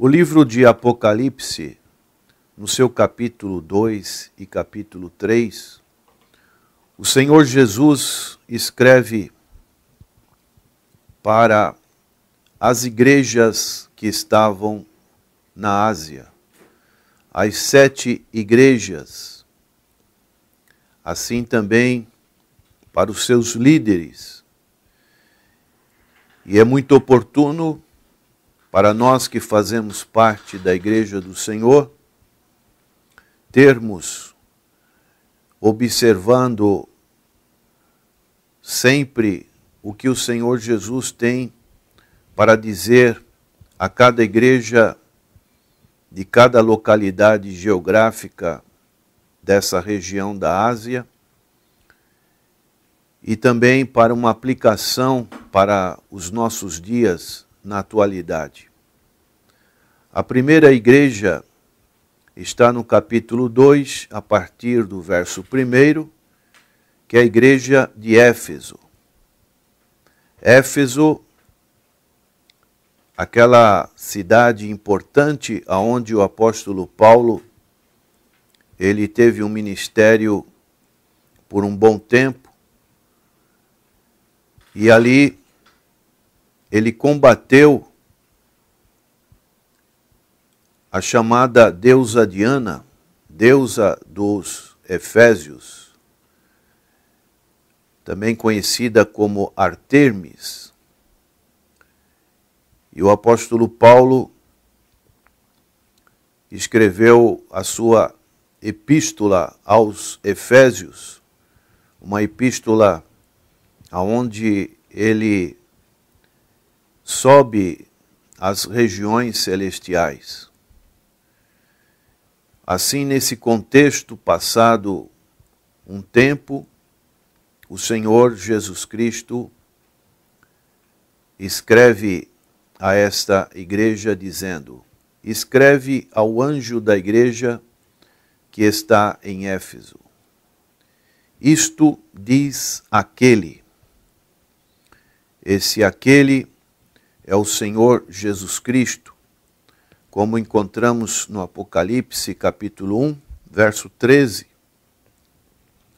O livro de Apocalipse, no seu capítulo 2 e capítulo 3, o Senhor Jesus escreve para as igrejas que estavam na Ásia, as 7 igrejas, assim também para os seus líderes. E é muito oportuno para nós que fazemos parte da Igreja do Senhor, termos, observando sempre o que o Senhor Jesus tem para dizer a cada igreja de cada localidade geográfica dessa região da Ásia, e também para uma aplicação para os nossos dias na atualidade. A primeira igreja está no capítulo 2, a partir do verso 1, que é a igreja de Éfeso. Éfeso, aquela cidade importante onde o apóstolo Paulo, ele teve um ministério por um bom tempo, e ali ele combateu a chamada deusa Diana, deusa dos Efésios, também conhecida como Artemis. E o apóstolo Paulo escreveu a sua epístola aos Efésios, uma epístola onde ele sobe às regiões celestiais. Assim, nesse contexto, passado um tempo, o Senhor Jesus Cristo escreve a esta igreja dizendo: escreve ao anjo da igreja que está em Éfeso. Isto diz aquele. Esse aquele é o Senhor Jesus Cristo, como encontramos no Apocalipse capítulo 1, verso 13.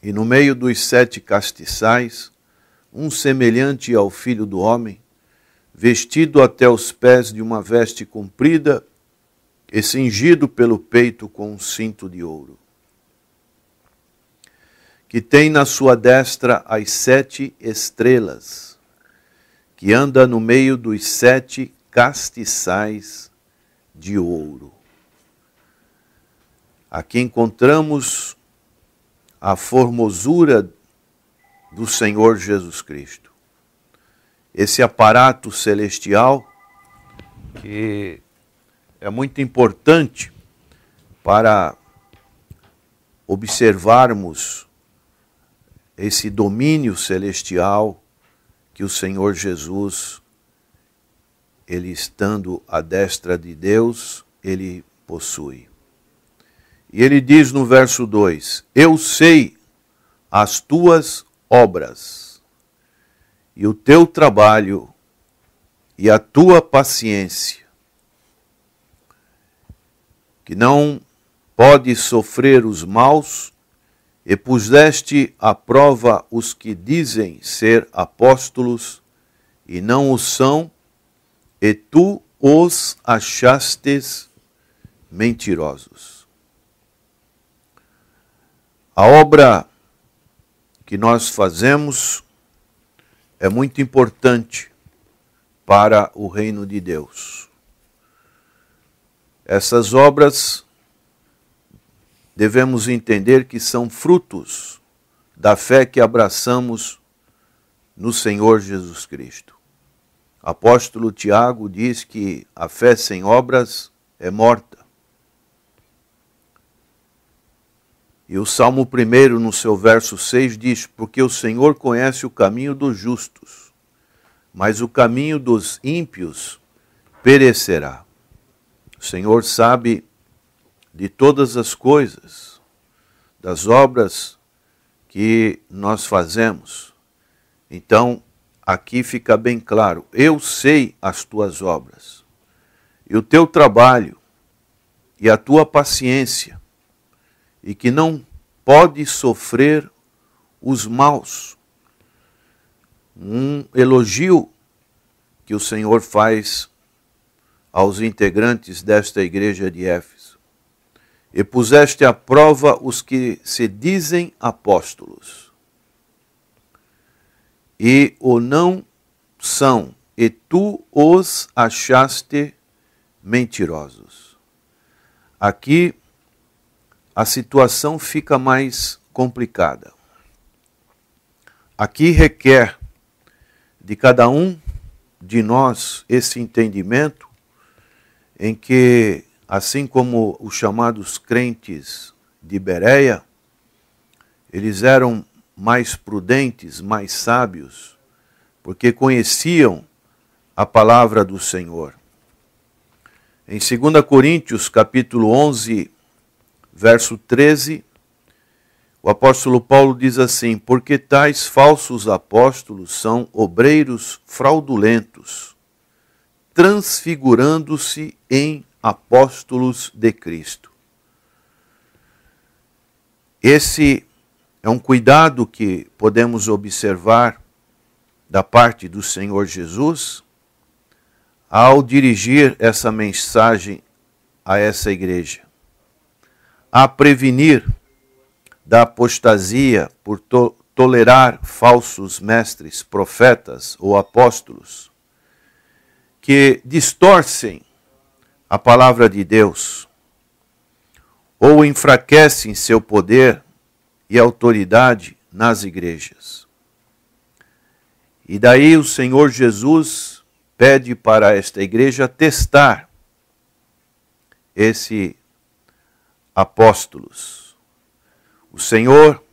E no meio dos 7 castiçais, um semelhante ao Filho do Homem, vestido até os pés de uma veste comprida e cingido pelo peito com um cinto de ouro, que tem na sua destra as 7 estrelas, que anda no meio dos 7 castiçais de ouro. Aqui encontramos a formosura do Senhor Jesus Cristo. Esse aparato celestial que é muito importante para observarmos esse domínio celestial que o Senhor Jesus, ele estando à destra de Deus, ele possui. E ele diz no verso 2, eu sei as tuas obras, e o teu trabalho, e a tua paciência, que não podes sofrer os maus, e puseste à prova os que dizem ser apóstolos, e não o são, e tu os achastes mentirosos. A obra que nós fazemos é muito importante para o reino de Deus. Essas obras devemos entender que são frutos da fé que abraçamos no Senhor Jesus Cristo. O apóstolo Tiago diz que a fé sem obras é morta. E o Salmo 1, no seu verso 6, diz: porque o Senhor conhece o caminho dos justos, mas o caminho dos ímpios perecerá. O Senhor sabe de todas as coisas, das obras que nós fazemos. Então, aqui fica bem claro, eu sei as tuas obras. e o teu trabalho e a tua paciência, e que não pode sofrer os maus. Um elogio que o Senhor faz aos integrantes desta igreja de Éfeso. E puseste à prova os que se dizem apóstolos, e o não são, e tu os achaste mentirosos. Aqui a situação fica mais complicada. Aqui requer de cada um de nós esse entendimento em que, assim como os chamados crentes de Bereia, eles eram mais prudentes, mais sábios, porque conheciam a palavra do Senhor. Em 2 Coríntios, capítulo 11, verso 13, o apóstolo Paulo diz assim: porque tais falsos apóstolos são obreiros fraudulentos, transfigurando-se em apóstolos de Cristo. Esse é um cuidado que podemos observar da parte do Senhor Jesus ao dirigir essa mensagem a essa igreja, a prevenir da apostasia por tolerar falsos mestres, profetas ou apóstolos que distorcem a palavra de Deus ou enfraquecem seu poder e autoridade nas igrejas. E daí o Senhor Jesus pede para esta igreja testar esses apóstolos. O Senhor,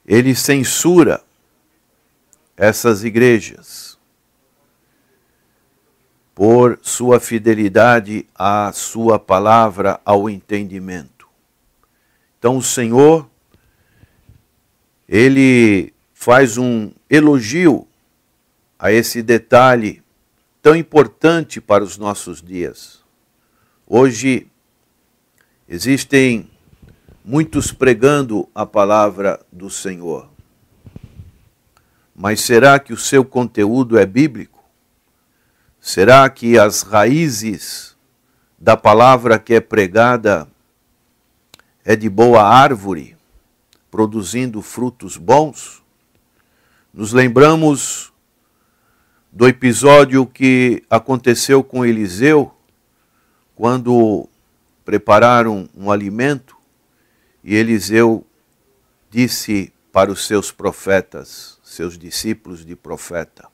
Ele censura essas igrejas por sua fidelidade à sua palavra, ao entendimento. Então o Senhor, Ele faz um elogio a esse detalhe tão importante para os nossos dias. Hoje existem muitos pregando a palavra do Senhor. Mas será que o seu conteúdo é bíblico? Será que as raízes da palavra que é pregada é de boa árvore, produzindo frutos bons? Nos lembramos do episódio que aconteceu com Eliseu, quando prepararam um alimento e Eliseu disse para os seus profetas, seus discípulos de profeta: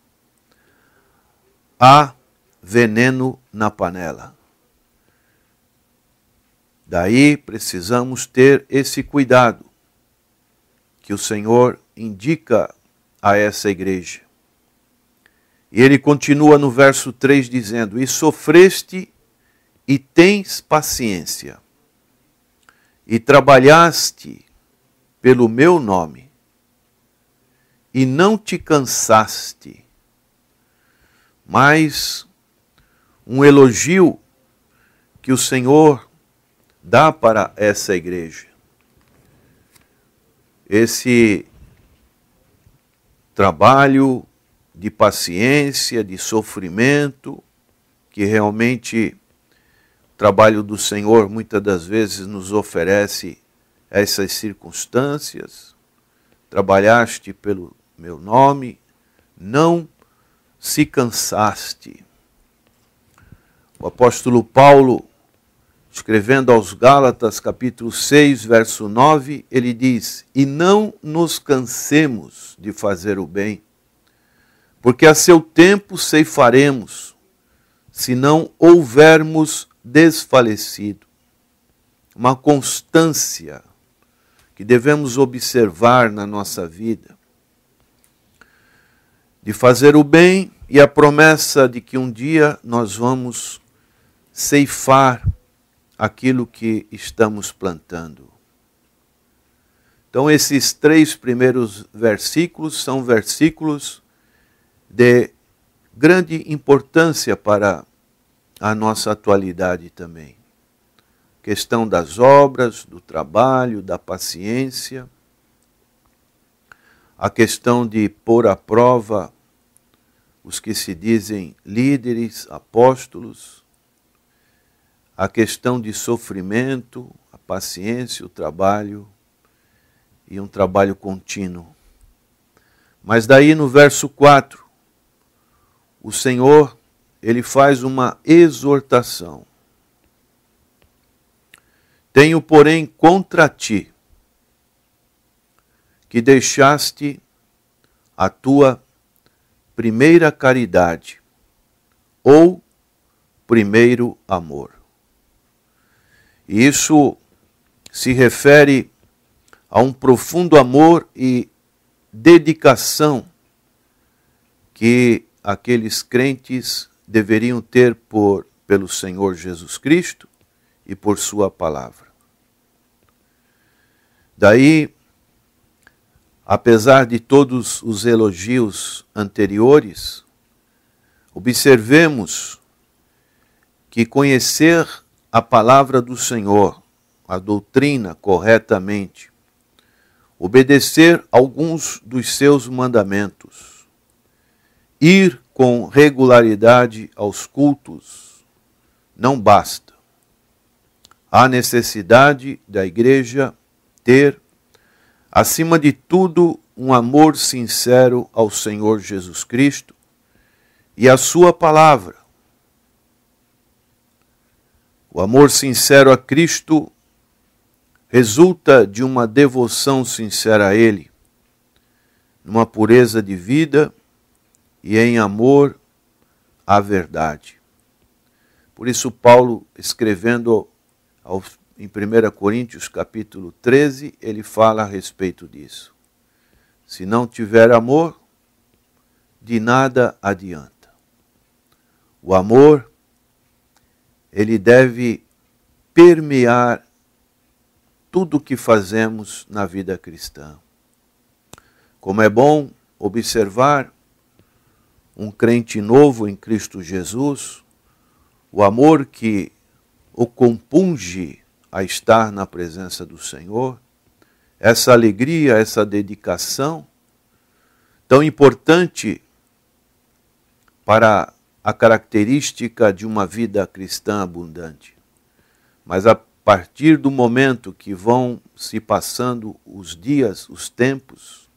há veneno na panela. Daí precisamos ter esse cuidado que o Senhor indica a essa igreja. E ele continua no verso 3 dizendo: e sofreste e tens paciência, e trabalhaste pelo meu nome, e não te cansaste. Mas um elogio que o Senhor dá para essa igreja. Esse trabalho de paciência, de sofrimento, que realmente o trabalho do Senhor muitas das vezes nos oferece essas circunstâncias. Trabalhaste pelo meu nome, não se cansaste. O apóstolo Paulo, escrevendo aos Gálatas, capítulo 6, verso 9, ele diz: e não nos cansemos de fazer o bem, porque a seu tempo ceifaremos, se não houvermos desfalecido. Uma constância que devemos observar na nossa vida, de fazer o bem e a promessa de que um dia nós vamos ceifar aquilo que estamos plantando. Então esses 3 primeiros versículos são versículos de grande importância para a nossa atualidade também. Questão das obras, do trabalho, da paciência, a questão de pôr à prova os que se dizem líderes, apóstolos, a questão de sofrimento, a paciência, o trabalho e um trabalho contínuo. Mas daí no verso 4, o Senhor, ele faz uma exortação. Tenho, porém, contra ti, que deixaste a tua primeira caridade, ou primeiro amor. E isso se refere a um profundo amor e dedicação que aqueles crentes deveriam ter pelo Senhor Jesus Cristo e por sua palavra. Daí, apesar de todos os elogios anteriores, observemos que conhecer a palavra do Senhor, a doutrina corretamente, obedecer alguns dos seus mandamentos, ir com regularidade aos cultos, não basta. Há necessidade da igreja ter, acima de tudo, um amor sincero ao Senhor Jesus Cristo e à sua palavra. O amor sincero a Cristo resulta de uma devoção sincera a Ele, numa pureza de vida e em amor à verdade. Por isso Paulo, escrevendo em 1 Coríntios capítulo 13, ele fala a respeito disso. Se não tiver amor, de nada adianta. O amor, ele deve permear tudo o que fazemos na vida cristã. Como é bom observar um crente novo em Cristo Jesus, o amor que o compunge a estar na presença do Senhor, essa alegria, essa dedicação, tão importante para a característica de uma vida cristã abundante. Mas a partir do momento que vão se passando os dias, os tempos,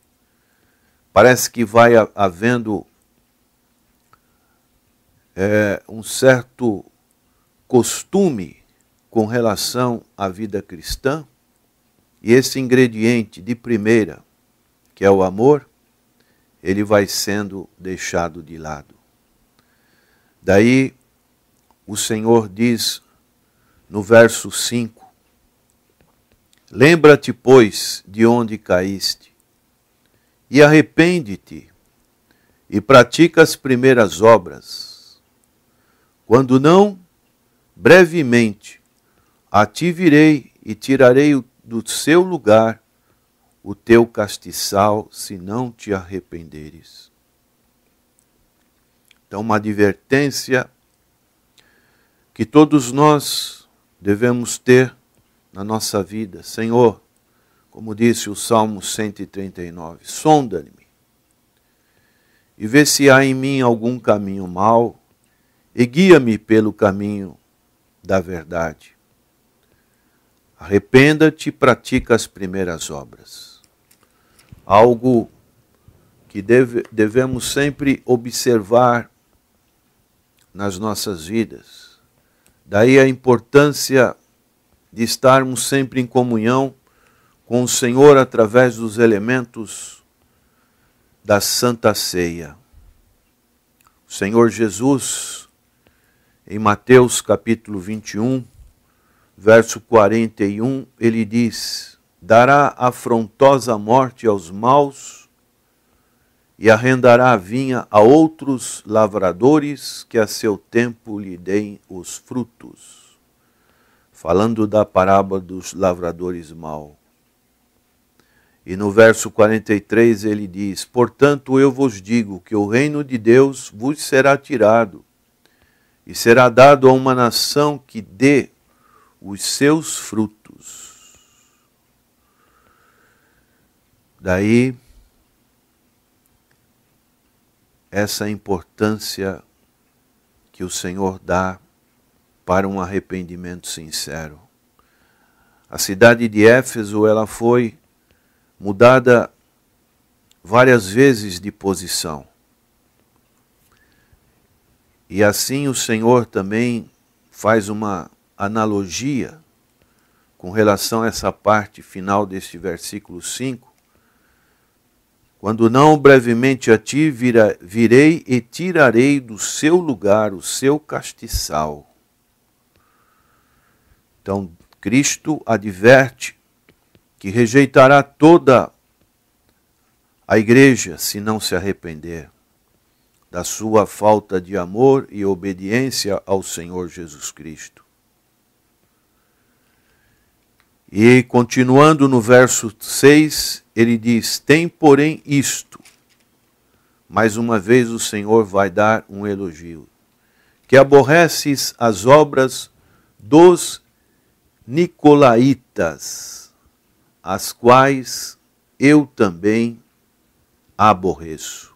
parece que vai havendo um certo costume com relação à vida cristã, e esse ingrediente de primeira, que é o amor, ele vai sendo deixado de lado. Daí o Senhor diz no verso 5, lembra-te, pois, de onde caíste, e arrepende-te, e pratica as primeiras obras. Quando não, brevemente, a ti virei e tirarei do seu lugar o teu castiçal, se não te arrependeres. Então, uma advertência que todos nós devemos ter na nossa vida. Senhor, como disse o Salmo 139, sonda-me e vê se há em mim algum caminho mau e guia-me pelo caminho da verdade. Arrependa-te e pratica as primeiras obras. Algo que devemos sempre observar nas nossas vidas. Daí a importância de estarmos sempre em comunhão com o Senhor através dos elementos da Santa Ceia. O Senhor Jesus, em Mateus capítulo 21, verso 41, ele diz, dará afrontosa morte aos maus e arrendará a vinha a outros lavradores que a seu tempo lhe deem os frutos. Falando da parábola dos lavradores maus. E no verso 43 ele diz: portanto eu vos digo que o reino de Deus vos será tirado, e será dado a uma nação que dê os seus frutos. Daí, essa importância que o Senhor dá para um arrependimento sincero. A cidade de Éfeso, ela foi mudada várias vezes de posição. E assim o Senhor também faz uma analogia com relação a essa parte final deste versículo 5. Quando não brevemente a ti virei e tirarei do seu lugar o seu castiçal. Então, Cristo adverte que rejeitará toda a igreja se não se arrepender da sua falta de amor e obediência ao Senhor Jesus Cristo. E continuando no verso 6, ele diz: tem porém isto, mais uma vez o Senhor vai dar um elogio, que aborreces as obras dos nicolaítas, as quais eu também aborreço.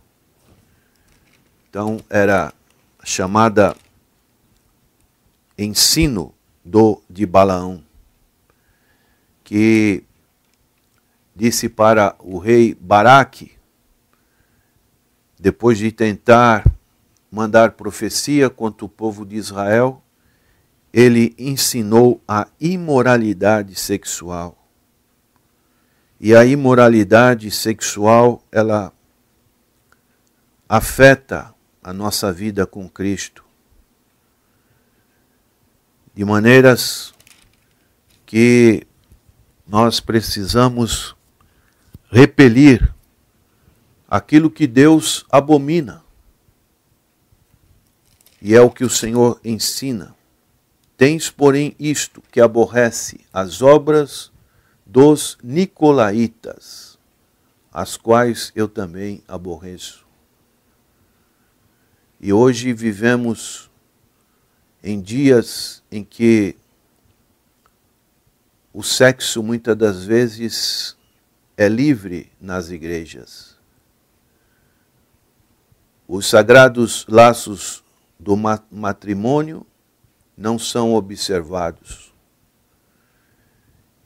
Então, era chamada ensino de Balaão, que disse para o rei Baraque, depois de tentar mandar profecia contra o povo de Israel, ele ensinou a imoralidade sexual. E a imoralidade sexual, ela afeta a nossa vida com Cristo, de maneiras que nós precisamos repelir aquilo que Deus abomina. E é o que o Senhor ensina. Tens, porém, isto, que aborrece as obras dos nicolaítas, as quais eu também aborreço. E hoje vivemos em dias em que o sexo muitas das vezes é livre nas igrejas. Os sagrados laços do matrimônio não são observados.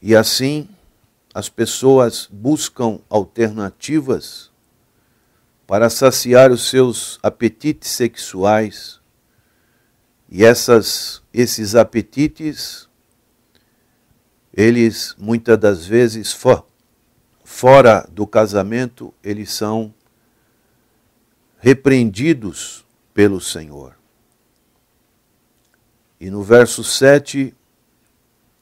E assim, as pessoas buscam alternativas para saciar os seus apetites sexuais. E esses apetites, eles muitas das vezes, fora do casamento, eles são repreendidos pelo Senhor. E no verso 7,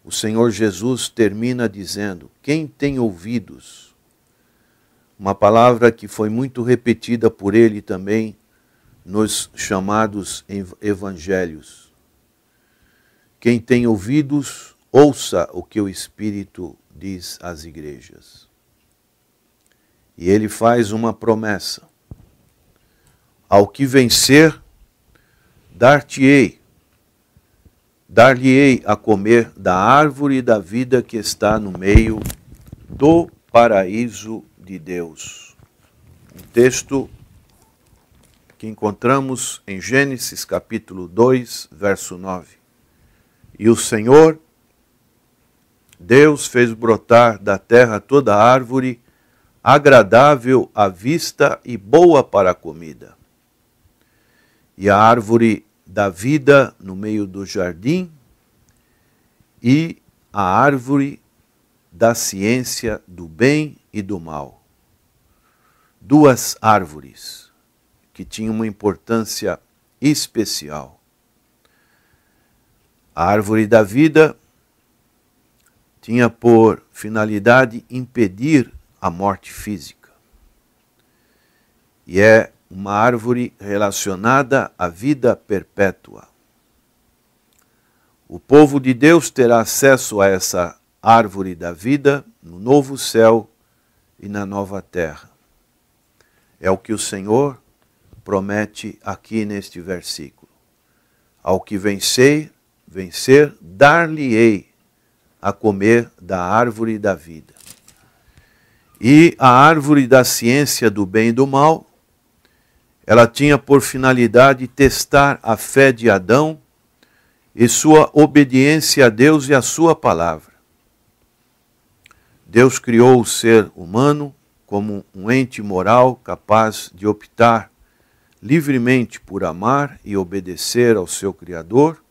o Senhor Jesus termina dizendo: quem tem ouvidos, uma palavra que foi muito repetida por ele também nos chamados evangelhos. Quem tem ouvidos, ouça o que o Espírito diz às igrejas. E ele faz uma promessa: ao que vencer, dar-lhe-ei a comer da árvore da vida que está no meio do paraíso de Deus. Um texto que encontramos em Gênesis capítulo 2, verso 9. E o Senhor, Deus, fez brotar da terra toda árvore agradável à vista e boa para a comida. E a árvore da vida no meio do jardim, e a árvore da ciência do bem e do mal. Duas árvores que tinham uma importância especial. A árvore da vida tinha por finalidade impedir a morte física. E é uma árvore relacionada à vida perpétua. O povo de Deus terá acesso a essa árvore da vida no novo céu e na nova terra. É o que o Senhor promete aqui neste versículo. Ao que vencer, dar-lhe-ei a comer da árvore da vida. E a árvore da ciência do bem e do mal, ela tinha por finalidade testar a fé de Adão e sua obediência a Deus e a sua palavra. Deus criou o ser humano como um ente moral capaz de optar livremente por amar e obedecer ao seu Criador,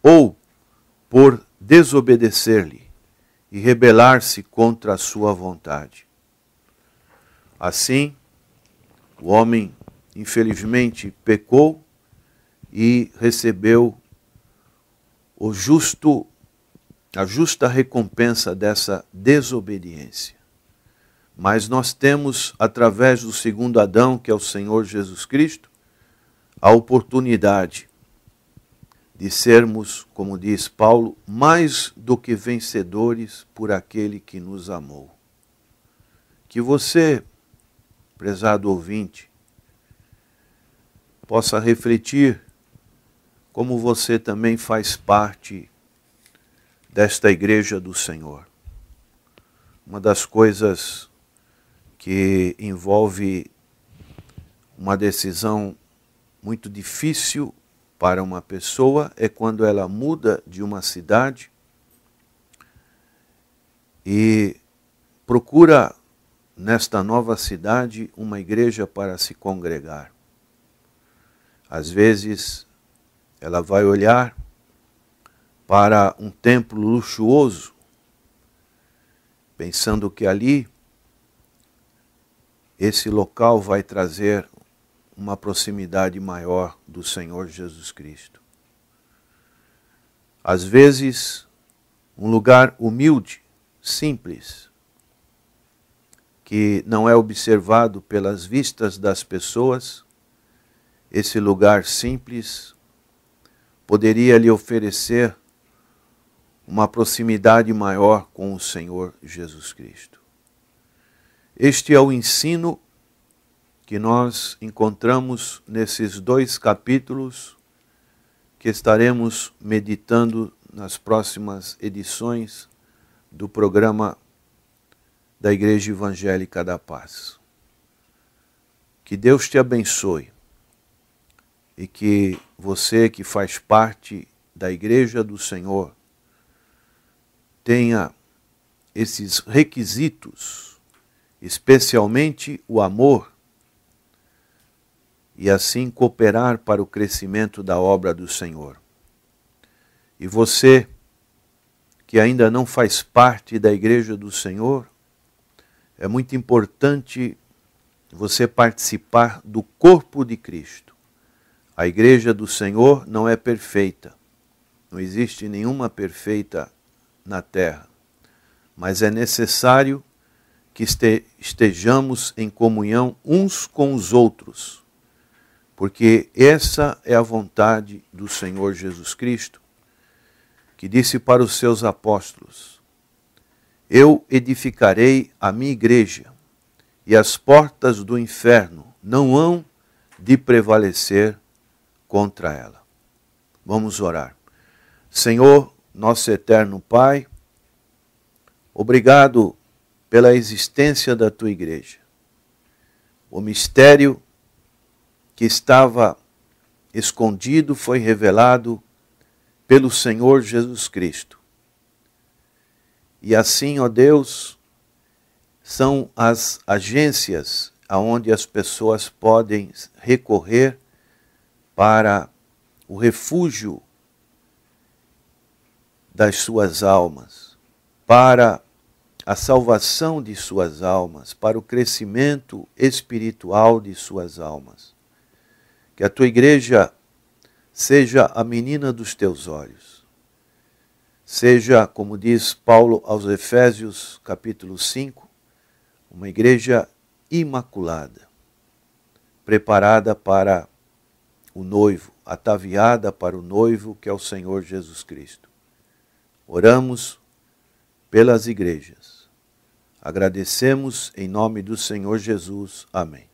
ou por desobedecer-lhe e rebelar-se contra a sua vontade. Assim, o homem, infelizmente, pecou e recebeu a justa recompensa dessa desobediência. Mas nós temos, através do segundo Adão, que é o Senhor Jesus Cristo, a oportunidade de sermos, como diz Paulo, mais do que vencedores por aquele que nos amou. Que você, prezado ouvinte, possa refletir como você também faz parte desta igreja do Senhor. Uma das coisas que envolve uma decisão muito difícil para uma pessoa é quando ela muda de uma cidade e procura nesta nova cidade uma igreja para se congregar. Às vezes ela vai olhar para um templo luxuoso, pensando que ali esse local vai trazer uma proximidade maior do Senhor Jesus Cristo. Às vezes, um lugar humilde, simples, que não é observado pelas vistas das pessoas, esse lugar simples poderia lhe oferecer uma proximidade maior com o Senhor Jesus Cristo. Este é o ensino que nós encontramos nesses 2 capítulos que estaremos meditando nas próximas edições do programa da Igreja Evangélica da Paz. Que Deus te abençoe e que você que faz parte da Igreja do Senhor tenha esses requisitos, especialmente o amor, e assim cooperar para o crescimento da obra do Senhor. E você, que ainda não faz parte da Igreja do Senhor, é muito importante você participar do corpo de Cristo. A Igreja do Senhor não é perfeita, não existe nenhuma perfeita na terra, mas é necessário que estejamos em comunhão uns com os outros, porque essa é a vontade do Senhor Jesus Cristo, que disse para os seus apóstolos: eu edificarei a minha igreja, e as portas do inferno não hão de prevalecer contra ela. Vamos orar. Senhor, nosso eterno Pai, obrigado pela existência da tua igreja. O mistério que estava escondido foi revelado pelo Senhor Jesus Cristo. E assim, ó Deus, são as agências aonde as pessoas podem recorrer para o refúgio das suas almas, para a salvação de suas almas, para o crescimento espiritual de suas almas. Que a tua igreja seja a menina dos teus olhos. Seja, como diz Paulo aos Efésios, capítulo 5, uma igreja imaculada, preparada para o noivo, ataviada para o noivo que é o Senhor Jesus Cristo. Oramos pelas igrejas, Agradecemos em nome do Senhor Jesus. Amém.